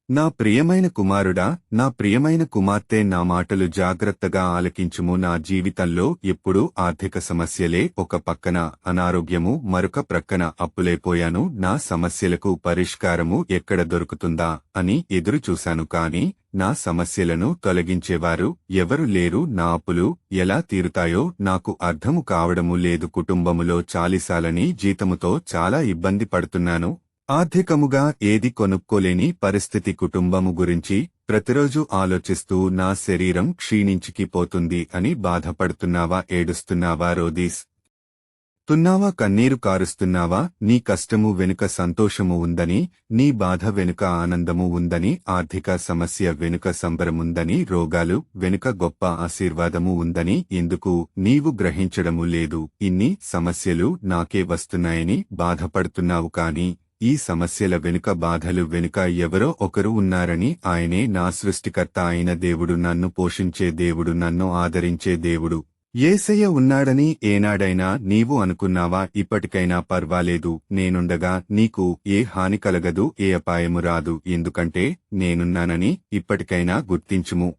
నా ప్రియమైన కుమారుడా, నా ప్రియమైన కుమార్తె, నా మాటలు జాగ్రత్తగా ఆలకించుము. నా జీవితంలో ఎప్పుడూ ఆర్థిక సమస్యలే, ఒక పక్కన అనారోగ్యము, మరొక ప్రక్కన అప్పులైపోయాను. నా సమస్యలకు పరిష్కారము ఎక్కడ దొరుకుతుందా అని ఎదురు చూశాను. కాని నా సమస్యలను తొలగించేవారు ఎవరు లేరు. నా అప్పులు ఎలా తీరుతాయో నాకు అర్థము కావడము లేదు. కుటుంబములో చాలిసాలని జీతముతో చాలా ఇబ్బంది పడుతున్నాను. ఆర్థికముగా ఏది కొనుక్కోలేని పరిస్థితి. కుటుంబము గురించి ప్రతిరోజు ఆలోచిస్తూ నా శరీరం క్షీణించికిపోతుంది అని బాధపడుతున్నావా? ఏడుస్తున్నావా? రోదిస్తున్నావా? కన్నీరు కారుస్తున్నావా? నీ కష్టము వెనుక సంతోషము ఉందని, నీ బాధ వెనుక ఆనందము ఉందని, ఆర్థిక సమస్య వెనుక సంబరముందని, రోగాలు వెనుక గొప్ప ఆశీర్వాదము ఉందని ఎందుకు నీవు గ్రహించడము లేదు? ఇన్ని సమస్యలు నాకే వస్తున్నాయని బాధపడుతున్నావు. కాని ఈ సమస్యల వెనుక, బాధలు వెనుక ఎవరో ఒకరు ఉన్నారని, ఆయనే నా సృష్టికర్త అయిన దేవుడు, నన్ను పోషించే దేవుడు, నన్ను ఆదరించే దేవుడు యేసయ్య ఉన్నాడని ఏనాడైనా నీవు అనుకున్నావా? ఇప్పటికైనా పర్వాలేదు, నేనుండగా నీకు ఏ హాని కలగదు, ఏ అపాయము రాదు, ఎందుకంటే నేనున్నానని ఇప్పటికైనా గుర్తించుము.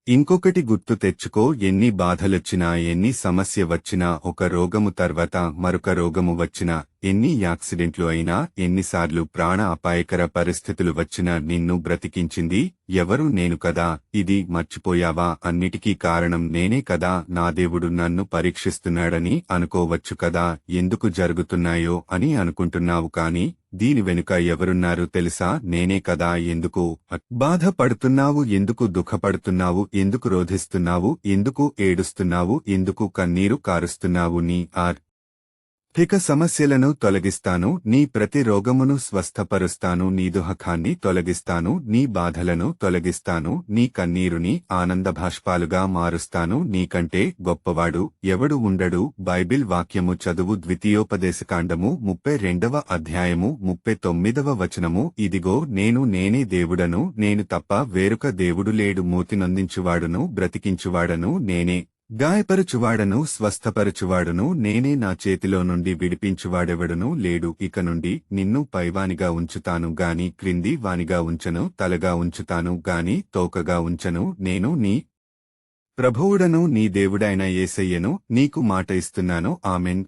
ఇంకొకటి గుర్తు తెచ్చుకో, ఎన్ని బాధలొచ్చినా, ఎన్ని సమస్య వచ్చినా, ఒక రోగము తర్వాత మరొక రోగము వచ్చినా, ఎన్ని యాక్సిడెంట్లు అయినా, ఎన్నిసార్లు ప్రాణ అపాయకర పరిస్థితులు వచ్చినా నిన్ను బ్రతికించింది ఎవరు? నేను కదా. ఇది మర్చిపోయావా? అన్నిటికీ కారణం నేనే కదా. నా దేవుడు నన్ను పరీక్షిస్తున్నాడని అనుకోవచ్చు కదా. ఎందుకు జరుగుతున్నాయో అని అనుకుంటున్నావు. కాని దీని వెనుక ఎవరున్నారు తెలుసా? నేనే కదా. ఎందుకు బాధపడుతున్నావు? ఎందుకు దుఃఖపడుతున్నావు? ఎందుకు రోధిస్తున్నావు? ఎందుకు ఏడుస్తున్నావు? ఎందుకు కన్నీరు కారుస్తున్నావు? నీ ఆర్థిక సమస్యలను తొలగిస్తాను, నీ ప్రతి రోగమును స్వస్థపరుస్తాను, నీ దుఃఖాన్ని తొలగిస్తాను, నీ బాధలను తొలగిస్తాను, నీ కన్నీరుని ఆనందభాష్పాలుగా మారుస్తాను. నీకంటే గొప్పవాడు ఎవడు ఉండడు. బైబిల్ వాక్యము చదువు. ద్వితీయోపదేశకాండము 32వ అధ్యాయము 39వ వచనము. ఇదిగో నేనే దేవుడను, నేను తప్ప వేరొక దేవుడు లేడు. మూతినొందించువాడును, బ్రతికించువాడను నేనే, గాయపరుచువాడను, స్వస్థపరచువాడును నేనే, నా చేతిలో నుండి విడిపించువాడెవడునూ లేడు. ఇక నుండి నిన్ను పైవానిగా ఉంచుతాను గాని క్రింది వానిగా ఉంచను, తలగా ఉంచుతాను గాని తోకగా ఉంచను. నేను నీ ప్రభువుడను, నీ దేవుడైన యేసయ్యను నీకు మాట ఇస్తున్నాను. ఆమెన్.